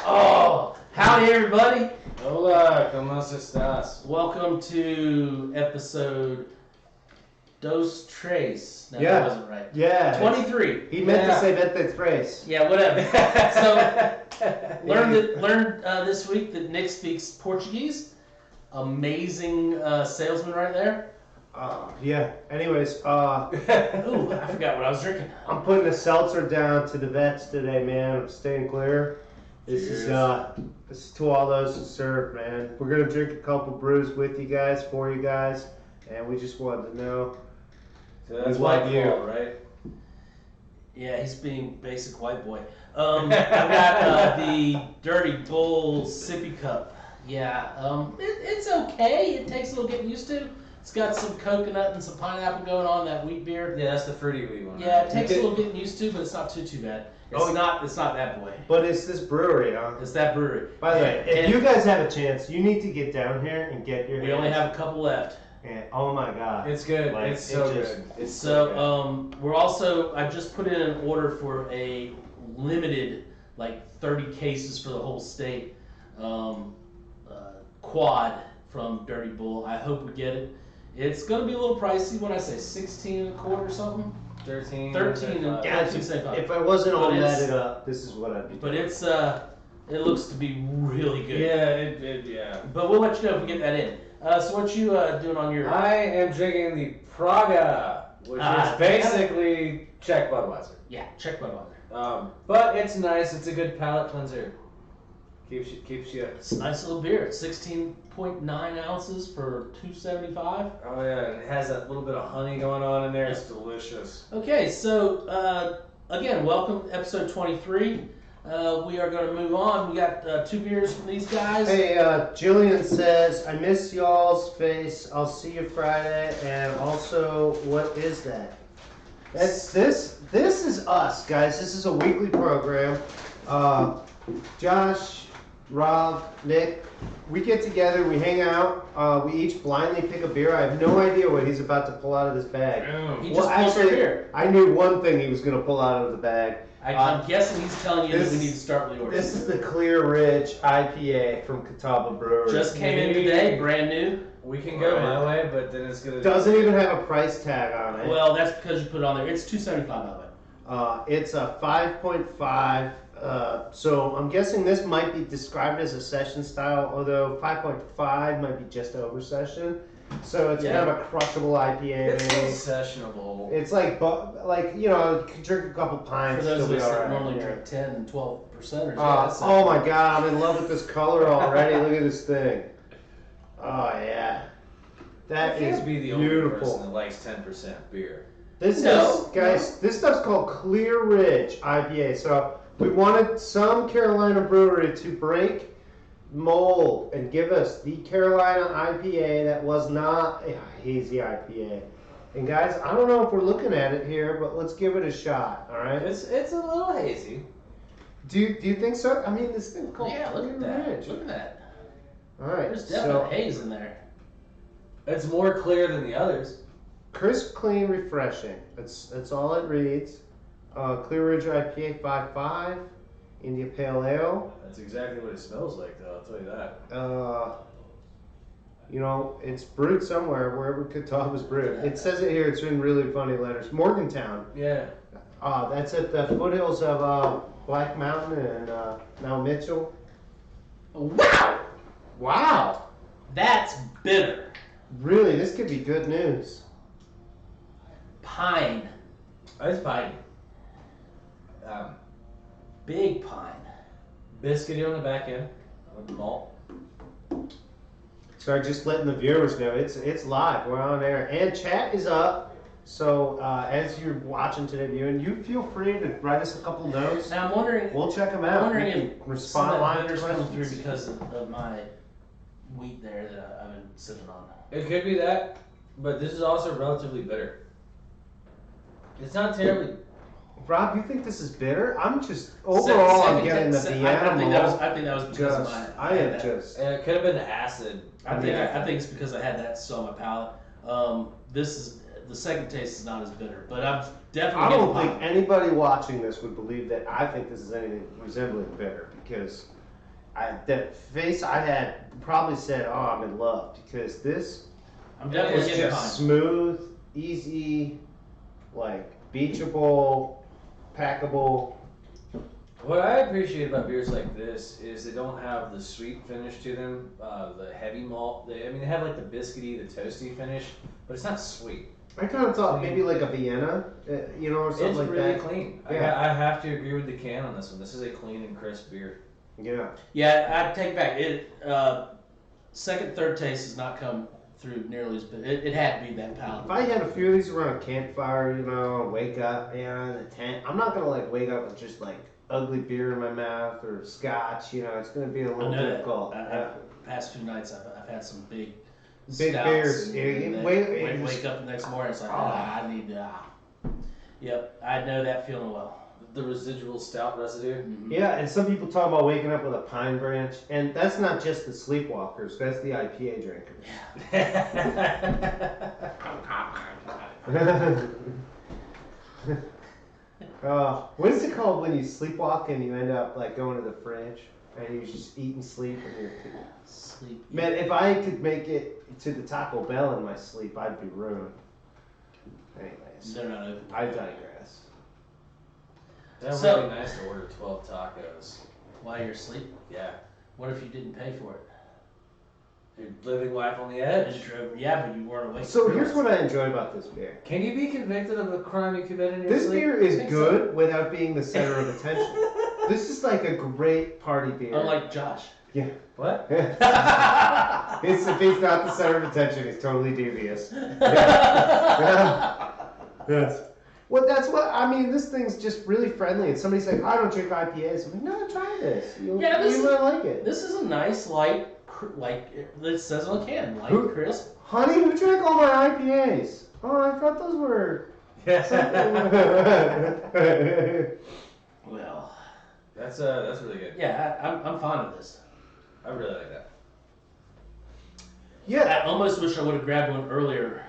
Oh, howdy everybody. Hola, ¿cómo estás? Welcome to episode Dos Tres. No, Yeah. that wasn't right. Yeah. 23. He meant to say vete tres. Yeah, whatever. So, learned this week that Nick speaks Portuguese. Amazing salesman right there. Yeah. Anyways, Ooh, I forgot what I was drinking. I'm putting a seltzer down to the vets today, man. I'm staying clear. This is to all those who serve, man. We're gonna drink a couple brews with you guys, for you guys, and we just wanted to know. So that's We White love you. Claw, right? Yeah, he's being basic white boy. I got the Dirty Bull sippy cup. Yeah, it's okay. It takes a little getting used to. It's got some coconut and some pineapple going on, that wheat beer. Yeah, that's the fruity wee one. Yeah, right? it takes a little getting used to, but it's not too bad. It's not that boy. But it's this brewery, huh? It's that brewery. By the way, if And you guys have a chance, you need to get down here and get your. we only have a couple left. And, oh my God. It's good. Like, It's so it just- good. It's So we're also, I just put in an order for a limited, like 30 cases for the whole state, quad from Dirty Bull. I hope we get it. It's going to be a little pricey. When I say 16 and a quarter or something, 13. 13 and Yeah, 13.75. if I wasn't all But it's- netted up, this is what I'd be. But it's it looks to be really good. Yeah, yeah. But we'll let you know if we get that in. So what you doing on your? I am drinking the Praga, which is basically Czech Budweiser. Yeah, check Budweiser. But it's nice. It's a good palate cleanser. Keeps you. It's a nice little beer. It's 16.9 ounces for $2.75. Oh yeah, and it has that little bit of honey going on in there. It's delicious. Okay, so again, welcome to episode 23. We are going to move on. We got 2 beers from these guys. Hey, Jillian says, I miss y'all's face. I'll see you Friday. And also, what is that? That's this. This is us, guys. This is a weekly program. Josh, Rob, Nick, we get together, we hang out, we each blindly pick a beer. I have no idea what he's about to pull out of this bag. He Well, just pulled actually, beer. I knew one thing he was going to pull out of the bag. I'm guessing he's telling you that we this- need to start with the order. This is the Clear Ridge IPA from Catawba Brewery. Just came in today, brand new. We can go my way, but then it's gonna. Doesn't even have a price tag on it. Well, that's because you put it on there. It's $2.75 by the way. It's a 5.5. So I'm guessing this might be described as a session style, although 5.5 might be just over session. So it's kind of a crushable IPA. It's maybe. sessionable. It's like you know, you can drink a couple pints. For those still of be us all that right. normally drink 10 and 12% or so. Oh my God, I'm in love with this color already. Look at this thing. Oh yeah, that is Can't be the only beautiful. person that likes 10% beer. This No, is, guys, this stuff's called Clear Ridge IPA. So we wanted some Carolina brewery to break mold and give us the Carolina IPA that was not a hazy IPA. And guys, I don't know if we're looking at it here, but let's give it a shot, all right? It's a little hazy. Do you think so? I mean, this thing's called Yeah, look at Clear that. Ridge. Look at that. All right, There's so definitely haze in there. It's more clear than the others. crisp, clean, refreshing. That's all it reads. Clear Ridge IPA 5.5, India Pale Ale. That's exactly what it smells like, though. I'll tell you that. You know, it's brewed somewhere, wherever Catawba's brewed. It says it here, it's in really funny letters. Morgantown. Yeah. That's at the foothills of Black Mountain and Mount Mitchell. Wow! Wow! That's bitter. Really, this could be good news. Pine. It's fine. Big pine. Biscuity on the back end with the malt. So just letting the viewers know, it's live. We're on air. And chat is up. So as you're watching today, viewing, you feel free to write us a couple notes. Now I'm wondering, We'll check them I'm out. wondering We can if some respond of that live to bitter's coming through questions. because of my wheat there that I've been sipping on. It could be that, but this is also relatively bitter. It's not terribly. Rob, you think this is bitter? I'm just overall. I'm getting the I think that was because of Just, my. I am that. just. It could have been acid. I think it's because I had that so on my palate. This is the second taste is not as bitter, but I'm definitely. I don't getting think anybody watching this would believe that I think this is anything resembling bitter because The face I had probably said, "Oh, I'm in love," because this I'm definitely is getting just behind. smooth, easy, like beachable, packable. What I appreciate about beers like this is they don't have the sweet finish to them, the heavy malt. They have like the biscuity, the toasty finish, but it's not sweet. I kind of thought Clean. maybe like a Vienna, or something It's like really that. clean. Yeah. I have to agree with the can on this one. This is a clean and crisp beer. Yeah. Yeah, I take back it. Second, third taste has not come through nearly as big. It had to be that If palatable. I had a few of these around a campfire, wake up, in a tent, I'm not gonna like wake up with just like ugly beer in my mouth or scotch. It's gonna be a I little know that. difficult. Past few nights, I've had some big Big stouts beers. and Yeah, that wake up the next morning, it's like, I need to. Yep, I know that feeling well. The residual stout residue. Mhm. Yeah, and some people talk about waking up with a pine branch, and that's not just the sleepwalkers. That's the IPA drinkers. What is it called when you sleepwalk and you end up like going to the fridge and you just eat and sleep and you're Sleep. man, if I could make it to the Taco Bell in my sleep, I'd be ruined. Anyways, They're not open. I digress. That So- would be nice to order 12 tacos. While you're asleep. Yeah. What if you didn't pay for it? You're living life on the And edge. you drove, yeah, but you weren't awake. So here's what I enjoy about this beer. Can you be convicted of a crime you committed in your This sleep? beer is think good without being the center of attention. This is like a great party beer. Unlike Josh. What? If he's not the center of attention, he's totally devious. Yes. Well, that's what I mean. This thing's just really friendly. And somebody's like, I don't drink IPAs. I'm like, no, try this. You'll really like it. This is a nice, light, like it says on the can, light, Who- crisp. Honey, who drank all my IPAs? Oh, I thought those were. Well, That's really good. yeah, I'm fond of this. I really like that. Yeah. I almost wish I would have grabbed one earlier.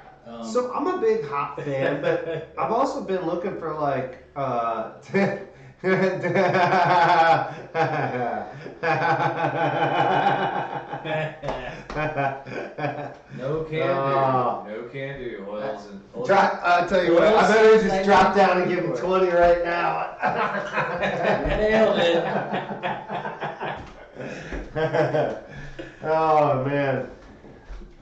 So I'm a big hop fan, but I've also been looking for like No can do. Oh. No can do. Oils and I'll tell you what, I better just drop down and give him 20 right now. Nailed it. Oh man.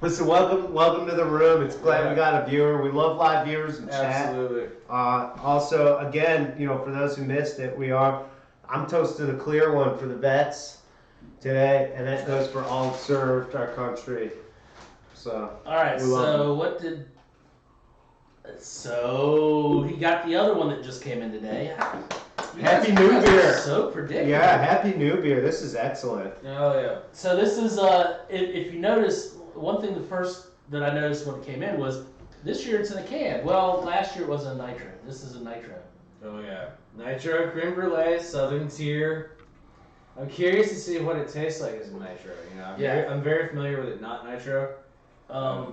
Listen, welcome to the room. It's glad we got a viewer. We love live viewers in chat. Absolutely. Also, again, for those who missed it, I'm toasting a clear one for the vets today, and that goes for all who served our country. So, All right, We love so what did? So he got the other one that just came in today. You Happy guys New are Beer. So predictable. yeah, Happy New Beer. This is excellent. Oh yeah. So this is if you notice, one thing the first that I noticed when it came in was this year it's in a can. Well, last year it was a nitro. This is a nitro. Oh yeah. Nitro creme brulee, Southern Tier. I'm curious to see what it tastes like as a nitro. I'm very familiar with it not nitro. I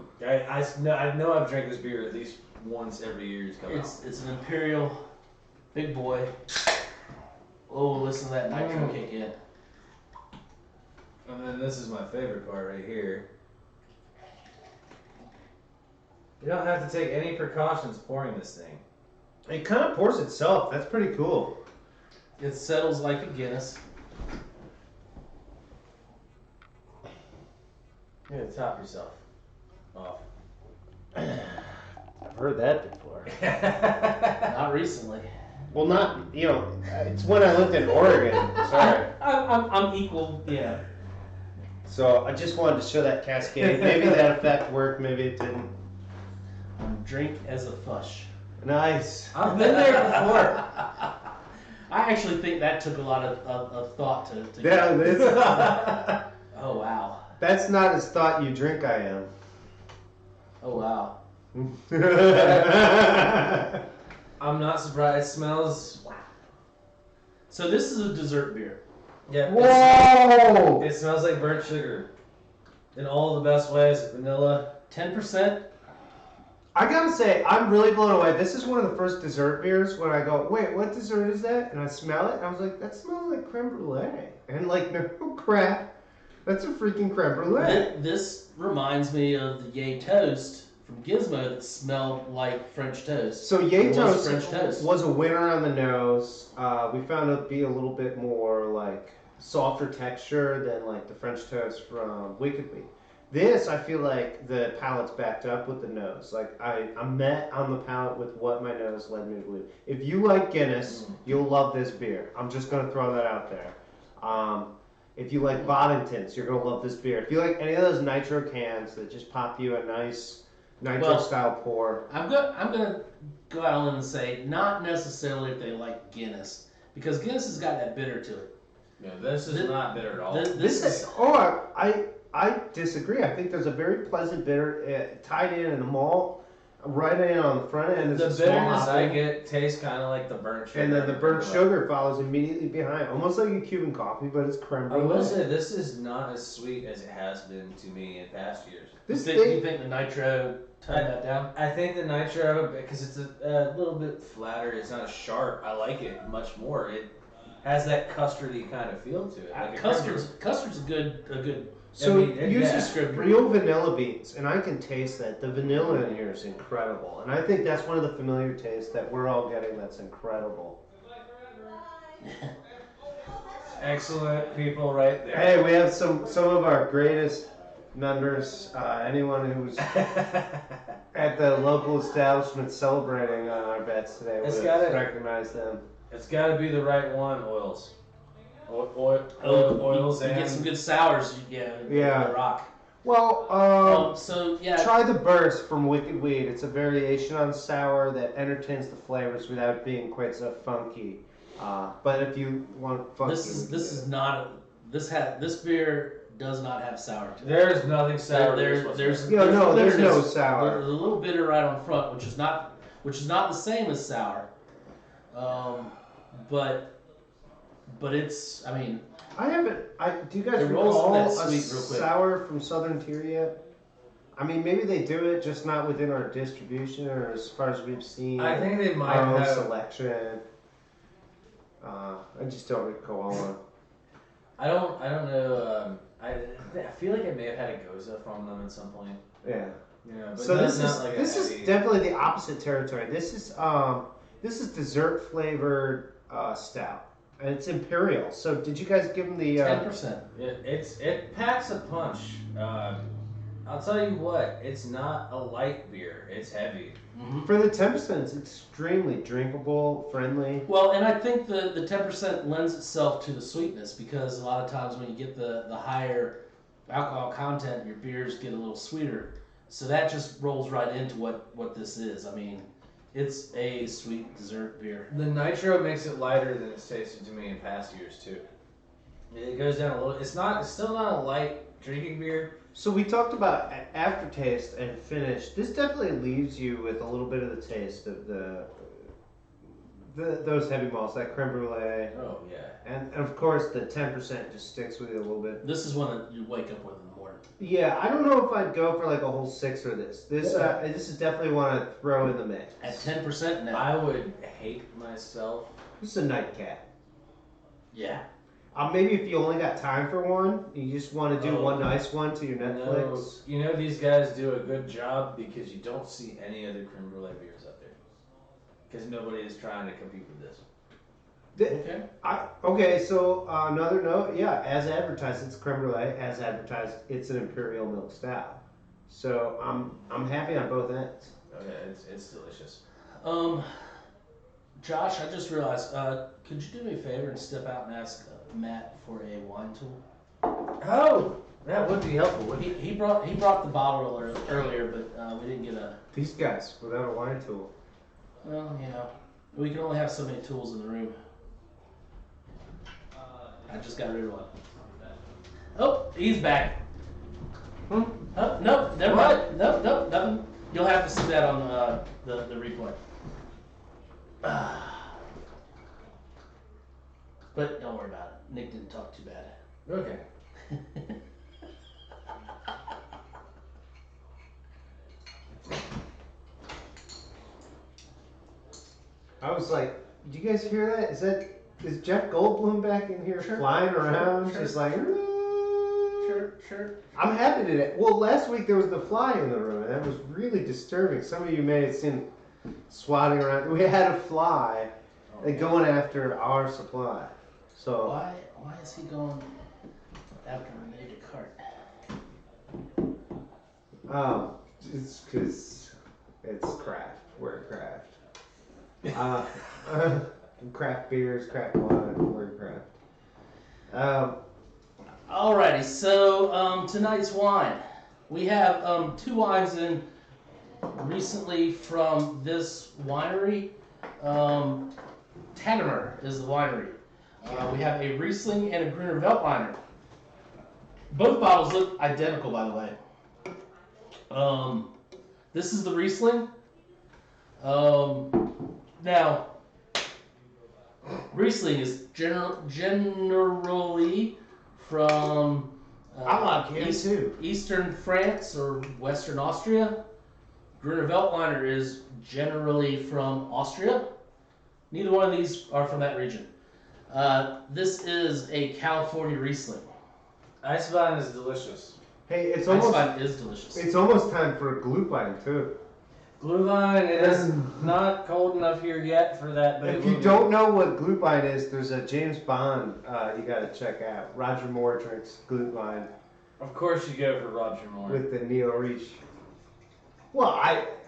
know I've drank this beer at least once every year it's come out. It's an imperial, big boy. Oh, listen to that nitro Mm. kick in. And then this is my favorite part right here. You don't have to take any precautions pouring this thing. It kind of pours itself. That's pretty cool. It settles like a Guinness. You're gonna top yourself off. I've heard that before. Not recently. Well, not, it's when I lived in Oregon. Sorry. I'm equal. Yeah. So I just wanted to show that cascade. Maybe that effect worked, maybe it didn't. Drink as a fush. Nice. I've been there before. I actually think that took a lot of thought to Yeah, Oh wow. that's not as thought you drink I am. Oh wow. I'm not surprised. It smells. So this is a dessert beer. Yeah. Whoa! It smells like burnt sugar. In all the best ways. Vanilla. 10%. I gotta say, I'm really blown away. This is one of the first dessert beers when I go, wait, what dessert is that? And I smell it, and I was like, that smells like creme brulee. And like, no crap. That's a freaking creme brulee. This reminds me of the Yay Toast from Gizmo that smelled like French toast. So Yay Toast French toast was a winner on the nose. We found it to be a little bit more like softer texture than like the French toast from Wicked Weed. This, I feel like the palate's backed up with the nose. Like I'm met on the palate with what my nose led me to believe. If you like Guinness, you'll love this beer. I'm just gonna throw that out there. If you like Boddingtons, you're gonna love this beer. If you like any of those nitro cans that just pop you a nice nitro style pour. I'm gonna go out on a limb and say not necessarily if they like Guinness, because Guinness has got that bitter to it. Yeah, this is not bitter at all. This is I disagree. I think there's a very pleasant bitter tied in the malt, right in on the front end. The bitterness I get tastes kind of like the burnt sugar. And then the burnt sugar follows immediately behind, almost like a Cuban coffee, but it's creme brulee. I will say this is not as sweet as it has been to me in past years. Do you think the nitro toned that down? I think the nitro, because it's a little bit flatter, it's not as sharp. I like it much more. It has that custardy kind of feel to it. Like custard's a good. So it uses real vanilla beans, and I can taste that. The vanilla in here is incredible, and I think that's one of the familiar tastes that we're all getting. That's incredible. Excellent people right there. Hey, we have some of our greatest members. Anyone who's at the local establishment celebrating on our bets today would recognize them. It's got to be the right one, Oils. Oils you get some good sours. Yeah. Rock. Well, so yeah. Try the Burst from Wicked Weed. It's a variation on sour that entertains the flavors without being quite so funky. But if you want funky, this beer does not have sour to it. There is nothing sour. There's no sour. There's a little bitter right on front, which is not the same as sour. But it's, I mean... do you guys recall a sour from Southern Tier yet? I mean, maybe they do it, just not within our distribution or as far as we've seen. I think they might our own have selection. I just don't recall one. I don't know. I feel like I may have had a Goza from them at some point. Yeah. Yeah. But so this is definitely the opposite territory. This is dessert flavored stout, and it's imperial. So did you guys give them the 10%? It packs a punch. I'll tell you what, it's not a light beer. It's heavy. Mm-hmm. For the 10%, it's extremely drinkable, friendly. Well, and I think the 10% lends itself to the sweetness, because a lot of times when you get the higher alcohol content, your beers get a little sweeter. So that just rolls right into what this is. I mean, it's a sweet dessert beer. The nitro makes it lighter than it's tasted to me in past years too. It goes down a little. It's still not a light drinking beer. So we talked about aftertaste and finish. This definitely leaves you with a little bit of the taste of those heavy malts, that creme brulee. Oh yeah. And of course the 10% just sticks with you a little bit. This is one that you wake up with in the morning. Yeah, I don't know if I'd go for like a whole 6 for this. This is definitely one to throw in the mix. At 10% now. I would hate myself. This is a nightcap. Yeah. Maybe if you only got time for one, you just want to do one nice one to your Netflix. You know these guys do a good job because you don't see any other creme brulee beers out there. Because nobody is trying to compete with this. Okay, so another note, yeah, as advertised, it's creme brulee. As advertised, it's an imperial milk stout. So I'm happy on both ends. Okay, it's delicious. Josh, I just realized, could you do me a favor and step out and ask Matt for a wine tool? Oh, that would be helpful. He brought the bottle earlier, but we didn't get a. These guys without a wine tool. Well, you know, we can only have so many tools in the room. I just got rid of one. Oh, he's back. Oh, nope, never mind. Nope, nothing. You'll have to see that on the replay. But don't worry about it. Nick didn't talk too bad. Okay. I was like, "Do you guys hear that? Is that Is Jeff Goldblum back in here flying around? Just like, Sure. I'm happy today. Well, last week there was the fly in the room, and that was really disturbing. Some of you may have seen swatting around. We had a fly going after our supply. So why is he going after Rene Descartes? It's because it's craft. We're a craft. Craft beers, craft wine, we're a craft. Alrighty, so tonight's wine. We have 2 wines in recently from this winery. Tannemer is the winery. We have a Riesling and a Gruner Veltliner. Both bottles look identical, by the way. This is the Riesling. Now, Riesling is generally from Eastern France or Western Austria. Gruner Veltliner is generally from Austria. Neither one of these are from that region. This is a California Riesling. Eiswein is delicious. Hey, Eiswein is delicious. It's almost time for a Glühwein too. Glühwein is not cold enough here yet for that. But if you don't know what Glühwein is, there's a James Bond you got to check out. Roger Moore drinks Glühwein. Of course you go for Roger Moore. With the Neil Reach. Well,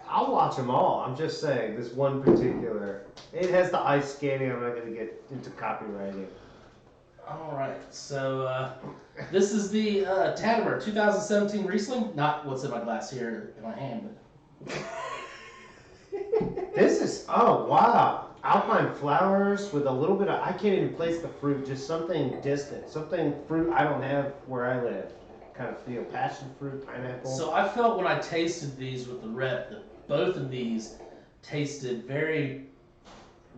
I'll watch them all. I'm just saying, this one particular. It has the ice skating. I'm not going to get into copywriting. All right, so this is the Tannemer 2017 Riesling. Not what's in my glass here in my hand, but... This is, oh wow, Alpine flowers with a little bit of, I can't even place the fruit, just something distant, something fruit I don't have where I live. Kind of feel passion fruit, pineapple. So I felt when I tasted these with the rep that both of these tasted very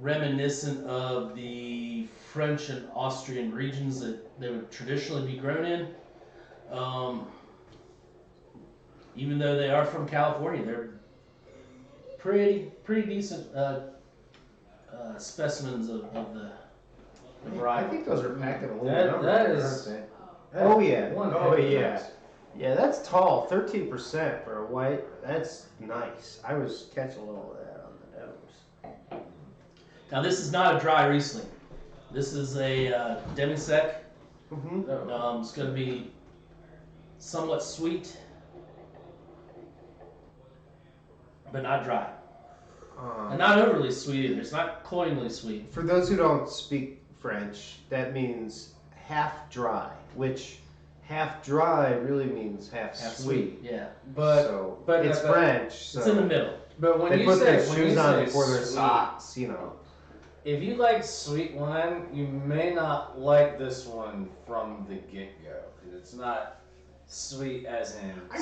reminiscent of the French and Austrian regions that they would traditionally be grown in. Even though they are from California, they're pretty decent specimens of the variety. I think those are packed in a little number. That is. Oh yeah. Oh yeah. Yeah, that's tall. 13% for a white. That's nice. I was catching a little of that on the nose. Now this is not a dry Riesling. This is a demi-sec. Mm-hmm. It's going to be somewhat sweet, but not dry. And not overly sweet either. It's not cloyingly sweet. For those who don't speak French, that means half dry, which half dry really means half sweet. Yeah. But it's French. So it's in the middle. But when they you put say their shoes on before their sweet, socks, you know. If you like sweet wine, you may not like this one from the get-go because it's not sweet as in I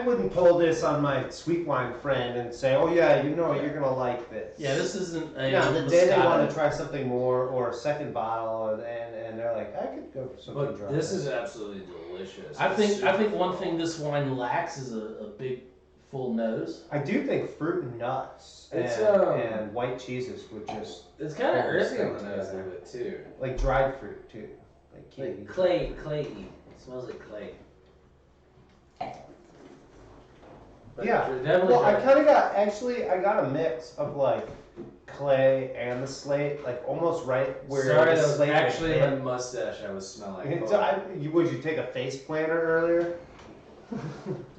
wouldn't pull this on my sweet wine friend and say, oh yeah, you know you're gonna like this. Yeah, this isn't a. Now, the day they want to try something more or a second bottle, and they're like, I could go for something dry. This is absolutely delicious. I think one thing this wine lacks is a big full nose. I do think fruit and nuts and white cheeses would just. It's kind of earthy on the nose a little bit too. Like dried fruit too. Like clayey. It smells like clay. But yeah. Well, I kind of got I got a mix of like clay and the slate, like almost right where Sorry, the that was slate actually my mustache I was smelling. Would you take a face planter earlier?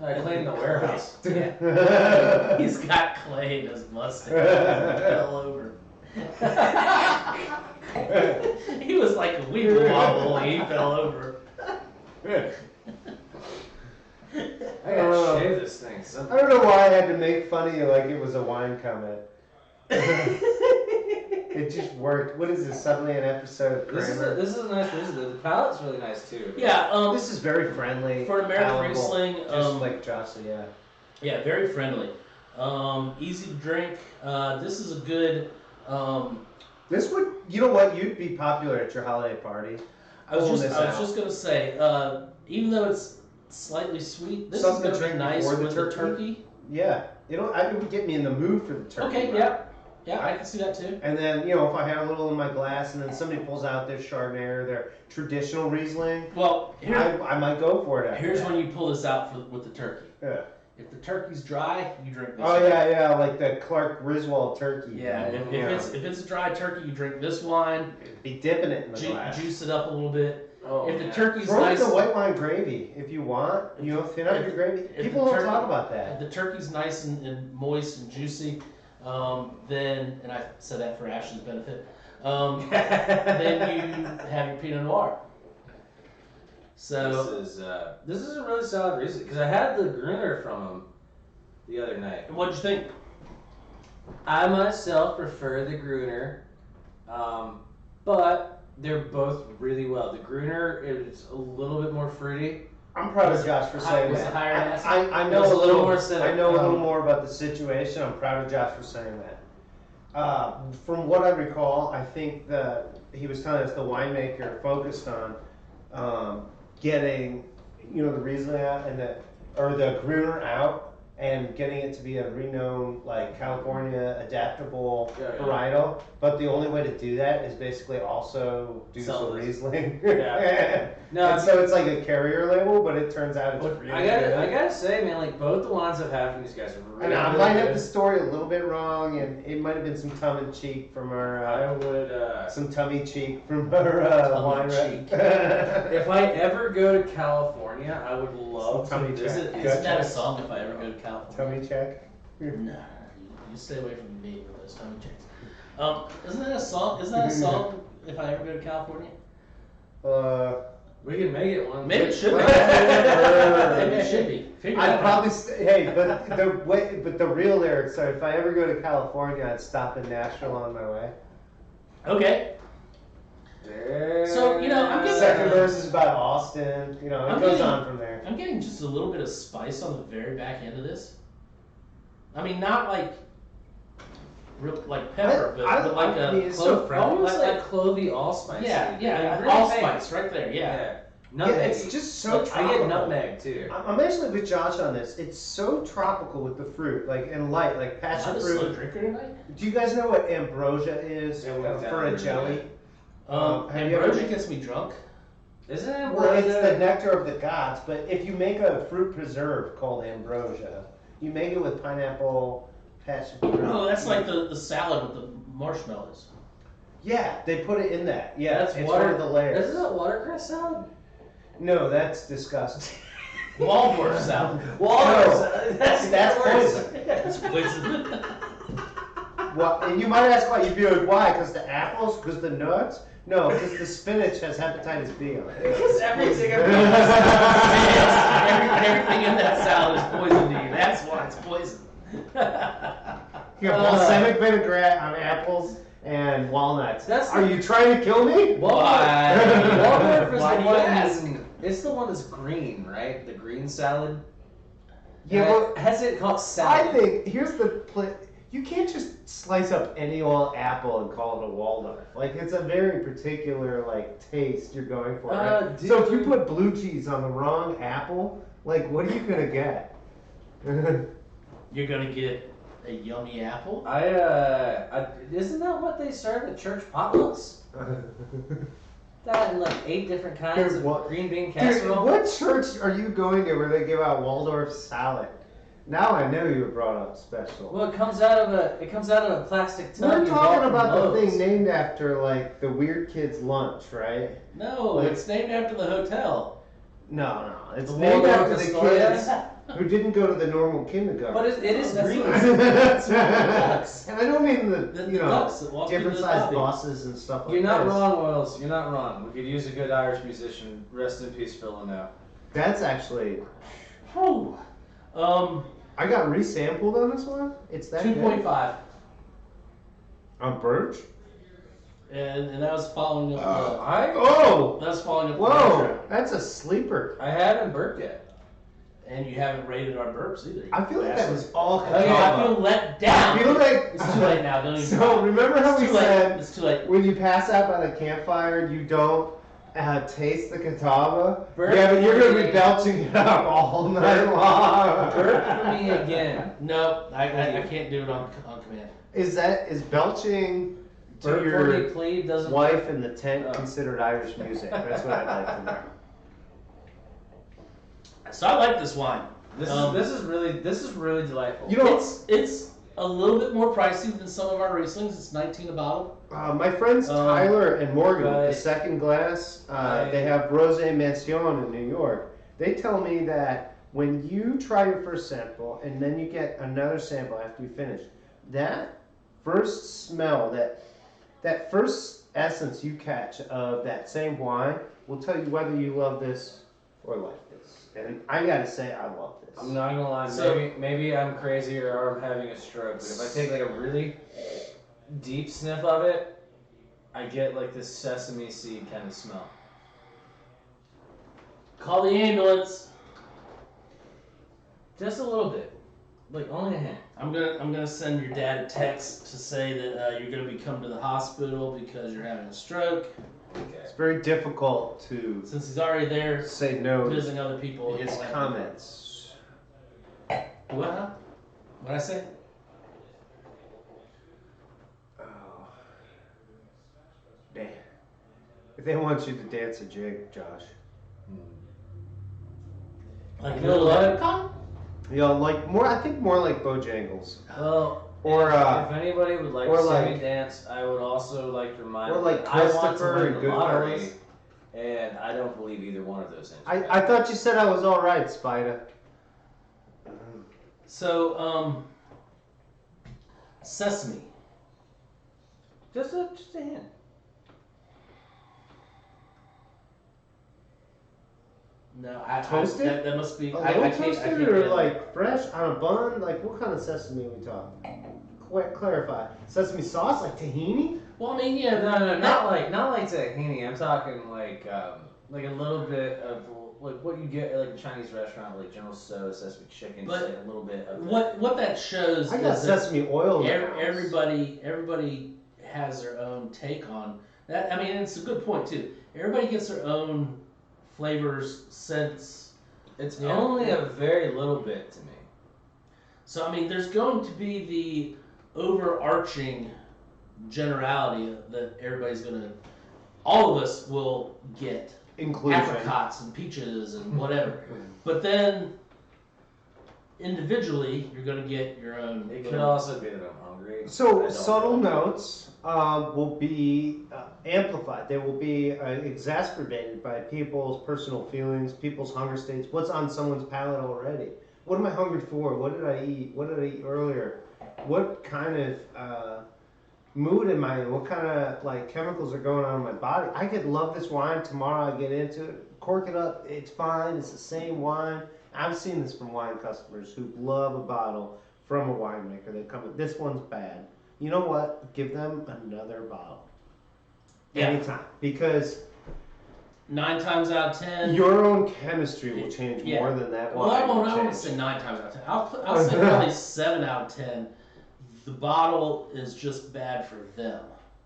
I cleaned the warehouse. Yeah. He's got clay in his mustache. He fell over. He was like a weeble wobble when he fell over. I gotta shave this thing. I don't know why I had to make fun of you like it was a wine comment. It just worked. What is this? Suddenly an episode of Kramer? This is a nice. The palette's really nice too. Yeah. This is very friendly. For an American Riesling, just like Jocelyn, yeah. Yeah, very friendly. Easy to drink. This is a good. This would, you know what? You'd be popular at your holiday party. I was just gonna say, even though it's slightly sweet, this is gonna be nice with the turkey. Yeah, it would get me in the mood for the turkey. Okay, yeah. Yeah, I can see that too. And then, if I had a little in my glass and then somebody pulls out their Chardonnay or their traditional Riesling, well, I might go for it. Here's when you pull this out with the turkey. Yeah. If the turkey's dry, you drink this Oh, one. yeah, like the Clark Griswold turkey. Yeah, if it's a dry turkey, you drink this wine. Be dipping it in the glass. Juice it up a little bit. Oh, if the turkey's Throw nice, in the white wine gravy if you want. Thin out your gravy. People don't talk about if that. the turkey's nice and moist and juicy, then, and I said that for Ashley's benefit, then you have your Pinot Noir. So this is a really solid reason because I had the Gruner from him the other night. What'd you think? I myself prefer the Gruner, but they're both really well. The Gruner is a little bit more fruity. I'm proud of Josh for saying was that. it higher in acid? I know It was a little more acidic. I know a little more about the situation. I'm proud of Josh for saying that. From what I recall, I think that he was telling us the winemaker focused on getting, the Riesling out or the Gruner out and getting it to be a renowned, like, California adaptable varietal. But the only way to do that is basically also do some Riesling. Yeah. No, and so it's like a carrier label, but it turns out it's really good. I gotta say, man, like both the wines I've had from these guys are really, I really might good. have the story a little bit wrong, and it might have been some tongue in cheek from our I would some tummy cheek from our wine cheek. if I ever go to California, I would love Some to tummy visit. check. Isn't that a song if I ever go to California? Tummy check. No, you stay away from me with those tummy checks. Isn't that a song? Isn't that a song if I ever go to California? We can make it one. Maybe it should be. Maybe it should be. Figure I'd that probably out. but the real lyrics are if I ever go to California, I'd stop in Nashville on my way. Okay. So, I'm getting Second verse is about Austin. It goes on from there. I'm getting just a little bit of spice on the very back end of this. I mean, not like pepper, but like a clove pepper. Almost like clovey allspice. Yeah, really allspice right there. Yeah. Nutmeg. It's just so tropical. I get nutmeg too. I'm actually with Josh on this. It's so tropical with the fruit, and light, like passion Not a fruit. slow drinker tonight. Do you guys know what ambrosia is for a jelly? Have you ever Ambrosia gets me drunk. Isn't it? Well, it's the nectar of the gods. But if you make a fruit preserve called ambrosia, you make it with pineapple, passion fruit. Oh, that's like the salad with the marshmallows. Yeah, they put it in that. Yeah, That's it's water- one of the layers. Isn't that watercress salad? No, that's disgusting. Waldorf salad. Waldorf. That's poison. That's poison. Well, and you might ask why. You'd be like, why? Because the apples? Because the nuts? No, because the spinach has hepatitis B on it. Because everything. Everything in that salad is poison to you. That's why it's poison. You have balsamic vinaigrette on apples and walnuts. That's Are you trying to kill me? Waldorf is Why the do you one. ask? It's the one that's green, right? The green salad. Yeah, well, has it called I salad? think here's the you can't just slice up any old apple and call it a Waldorf. Like it's a very particular taste you're going for. Right? So if you put blue cheese on the wrong apple, what are you gonna get? You're gonna get a yummy apple. Isn't that what they serve at church potlucks? That and 8 different kinds Dude, of green bean Dude, casserole. what church are you going to where they give out Waldorf salad? Now I know you were brought up special. Well, it comes out of a plastic tub. We're you bought talking from about the Lowe's. thing named after the weird kid's lunch, right? No, it's named after the hotel. No, it's The named Waldorf after the Astoria? kids who didn't go to the normal kindergarten. But it is That's green. what- That's what the ducks. And I don't mean The ducks that walk different into the sized lobby. bosses and stuff like You're not this. wrong, Wells. You're not wrong. We could use a good Irish musician. Rest in peace, Phil Leno. That's actually. Whew. I got resampled on this one. It's that 2.5. On Birch? And that was following up Oh! that was following up the Whoa! intro. That's a sleeper. I haven't burped yet. And you haven't rated our burps either. I feel like that was all Okay, I feel let down. I feel like It's too late now. Don't even. So remember how It's we too late. said It's too late. when you pass out by the campfire, you don't Taste the Catawba? Burp Yeah, but you're going to me. be belching it up all night long. Burp for me again. No, I can't do it on command. Is belching to Burp for your me, please. Doesn't wife in the tent Oh. considered Irish music? That's what I'd like to know. So I like this wine. This is really delightful. You know, It's a little bit more pricey than some of our Rieslings. It's $19 a bottle. my friends Tyler and Morgan, with Right. the second glass, Right. they have Rosé Mention in New York. They tell me that when you try your first sample and then you get another sample after you finish, that first smell, that first essence you catch of that same wine will tell you whether you love this or like this. And I gotta say, I love this. I'm not gonna lie. So- Maybe I'm crazy or I'm having a stroke. But if I take like a really deep sniff of it, I get like this sesame seed kind of smell. Call the ambulance. Just a little bit, like only a hint. I'm gonna send your dad a text to say that you're gonna be coming to the hospital because you're having a stroke. Okay. It's very difficult to Since he's already there say no to visiting other people. his it's like- comments. What? What'd I say? Oh. Damn. If they want you to dance a jig, Josh. Like You a know little what? leprechaun? You know, like more. I think more like Bojangles. Well, Or, if anybody would like or to see like- me dance, I would also like to remind or them like that I want to Christopher win and the lottery, Goodfellas. and I don't believe either one of those things. I thought you said I was all right, Spider. So, sesame. just a hint. No, Toasted? That must be. A I little can't. toasted get or it. like fresh on a bun? Like what kind of sesame are we talking? Clarify. Sesame sauce, like tahini? Well, I mean, yeah. No, not like tahini. I'm talking like a little bit of like what you get at like a Chinese restaurant, like General Tso's sesame chicken, just But like a little bit of What that shows I got is that sesame oil. in the house. everybody has their own take on that. I mean, it's a good point too. Everybody gets their own flavors, scents. It's Yeah. only a very little bit to me. So I mean, there's going to be the overarching generality that everybody's gonna, all of us will get Inclusion. apricots and peaches and whatever. But then individually, you're gonna get your own. It could also be that I'm hungry. I So don't subtle know. notes will be amplified. They will be exacerbated by people's personal feelings, people's hunger states. What's on someone's palate already? What am I hungry for? What did I eat? What did I eat earlier? What kind of mood am I in? What kind of like chemicals are going on in my body? I could love this wine tomorrow. I get into it, cork it up. It's fine. It's the same wine. I've seen this from wine customers who love a bottle from a winemaker. They come with this one's bad. You know what? Give them another bottle. Yeah. Anytime. Because 9 times out of 10. your own chemistry will change Yeah. more than that Well, wine. I will won't change. say 9 times out of 10. I'll say probably 7 out of 10. The bottle is just bad for them.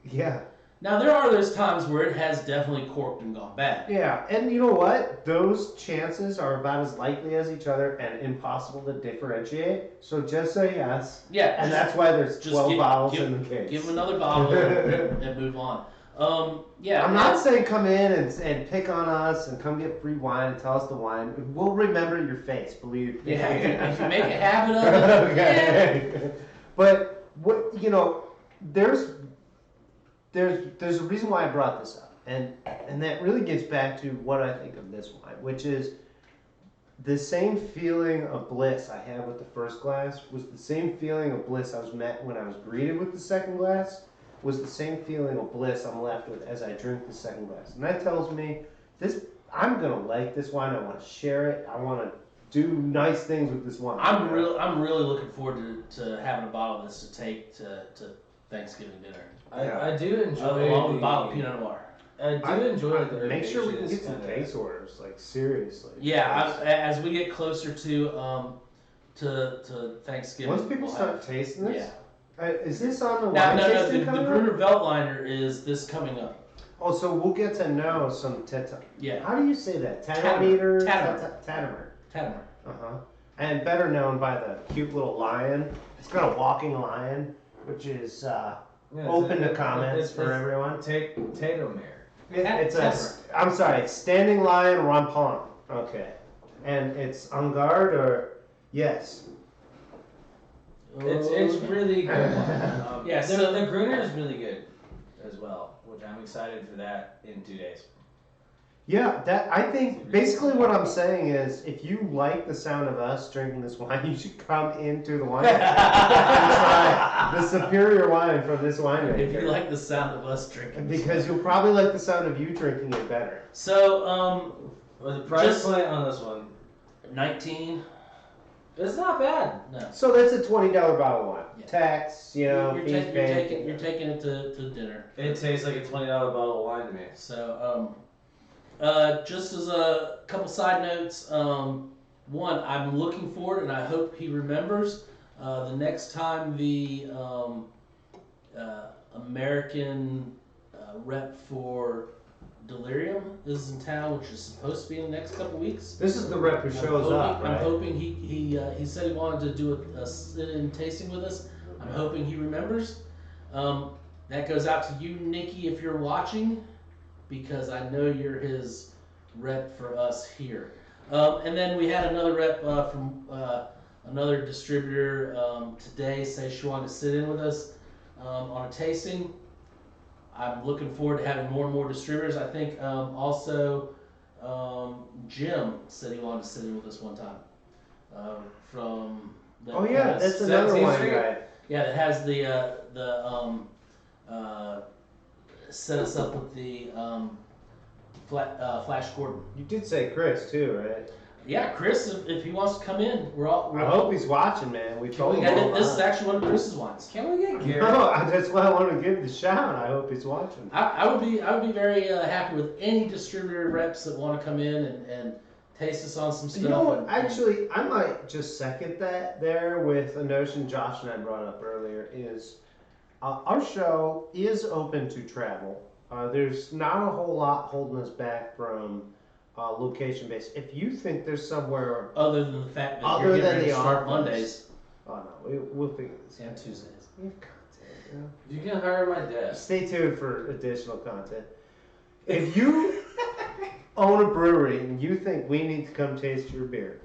Yeah. Now, there are those times where it has definitely corked and gone bad. Yeah, and you know what? Those chances are about as likely as each other and impossible to differentiate. So just say yes. Yeah, And just- that's why there's just 12 give- bottles give- in the case. Give them another bottle and move on. Yeah. I'm not saying come in and pick on us and come get free wine and tell us the wine. We'll remember your face, believe me. Yeah, if you make a habit of it. Okay. But what there's a reason why I brought this up, and that really gets back to what I think of this wine, which is the same feeling of bliss I had with the first glass was the same feeling of bliss I was met when I was greeted with the second glass. Was the same feeling of bliss I'm left with as I drink the second glass, and that tells me I'm gonna like this wine. I want to share it. I want to do nice things with this wine. I'm really looking forward to having a bottle of this to take to Thanksgiving dinner. I do enjoy Along with a the- bottle of Pinot Noir. I do enjoy like, the Make sure we can herbaceous get some kinda- case orders, like seriously. Yeah, as we get closer to Thanksgiving. Once people we'll start have- tasting this, Yeah. is this on the Now, wine no, tasting the coming Gruner up? Veltliner is this coming up. Oh, so we'll get to know some Yeah. How do you say that? Tatometer? Tatomer. Uh-huh. And better known by the cute little lion. It's got a walking lion, which is open to comments for everyone. Tatomere. I'm sorry, it's standing lion rampant. Okay. And it's en garde or yes. It's really good. Yeah, so the Gruner is really good as well, which I'm excited for that in 2 days. Yeah, I think basically what I'm saying is if you like the sound of us drinking this wine, you should come into the wine and try the superior wine from this winemaker. If you like the sound of us drinking, because you'll probably like the sound of you drinking it better. So, what's the price point on this one? 19. It's not bad. No. So that's a $20 bottle of wine. Yeah. Tax, you're taking it to dinner. It tastes like a $20 bottle of wine to me. So, just as a couple side notes, one, I'm looking forward, and I hope he remembers, the next time the American rep for Delirium is in town, which is supposed to be in the next couple weeks. This is the rep who shows up, right? I'm hoping he said he wanted to do a sit-in tasting with us. I'm hoping he remembers. That goes out to you, Nikki, if you're watching, because I know you're his rep for us here. And then we had another rep from another distributor today say she wanted to sit in with us on a tasting. I'm looking forward to having more and more distributors. I think also Jim said he wanted to sit in with us one time. From that's another one guy. Yeah, that has the set us up with the Flash Gordon. You did say Chris too, right? Yeah, Chris, if he wants to come in, I hope he's watching, man. We told him. This is actually one of Chris's wines. Can we get Gary? No, that's why I want to give the shout. I hope he's watching. I would be very happy with any distributor reps that want to come in and taste us on some stuff. You know what? Actually, I might just second that there with a notion Josh and I brought up earlier is our show is open to travel. There's not a whole lot holding us back from location based. If you think there's somewhere other than the fact that you're getting ready to start Mondays. Oh no, we'll figure this out. And Tuesdays. We have content. You can hire my dad. Stay tuned for additional content. If you own a brewery and you think we need to come taste your beer,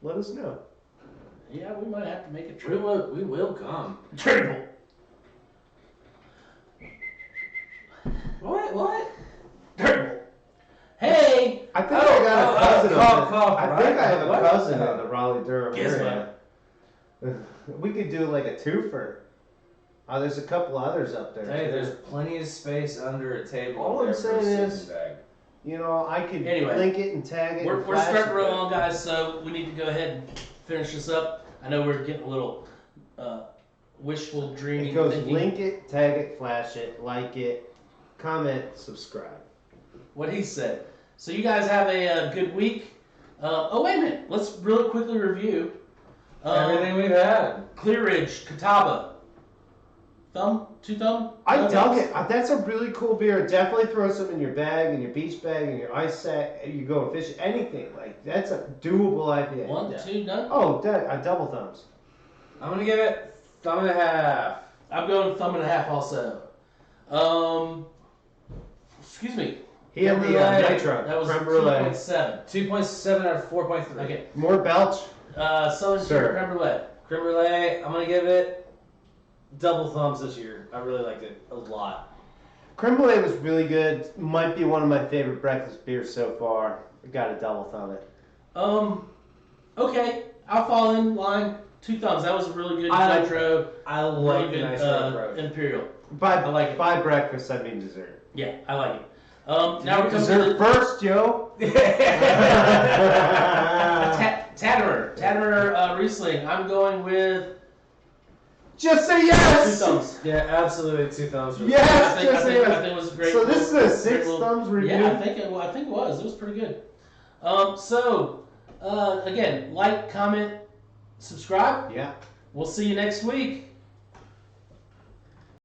let us know. Yeah, we might have to make a trip. We will come. Triple. What? Triple. Hey! I think I got a cousin. I think I have a What? cousin in the Raleigh-Durham Guess area. We could do like a twofer. There's a couple others up there. Hey, too. there's plenty of space under a table. All I'm there for a saying sleeping is- bag. You know, I could Anyway, link it and tag it. We're and flash starting it. to roll on, guys, so we need to go ahead and finish this up. I know we're getting a little wishful dreaming. It goes thinking. link it, tag it, flash it, like it, comment, subscribe. What he said. So you guys have a good week. Oh, wait a minute. Let's really quickly review. Everything we've had. Clear Ridge, Catawba. Two thumb? I No dug thumbs? it. That's a really cool beer. Definitely throw some in your bag, in your beach bag, in your ice sack. You go fishing, anything. Like that's a doable IPA. 1, 2, none? Oh, double thumbs. I'm gonna give it thumb and a half. I'm going thumb and a half also. Excuse me. He had the nitro. That was Creme brulee. 2.7. 2.7 out of 4.3. Okay. More belch. Southern Sir. Tier Creme Brulee. Creme brulee, I'm gonna give it double thumbs this year. I really liked it a lot. Creme brulee was really good. Might be one of my favorite breakfast beers so far. I got to double thumb it. Okay. I'll fall in line. 2 thumbs. That was a really good nitro. I like Really the good nitro approach. Imperial. By I like it. By breakfast, I mean dessert. Yeah, I like it. Now we're coming Dessert to first, Joe. Tatterer Riesling. I'm going with Just say 2 yes. thumbs. Yeah, absolutely 2 thumbs. For Yes. I think Just say it yes. was a great. So this is a 6 great little- thumbs review. Yeah, I think it was. It was pretty good. Again, like, comment, subscribe. Yeah. We'll see you next week.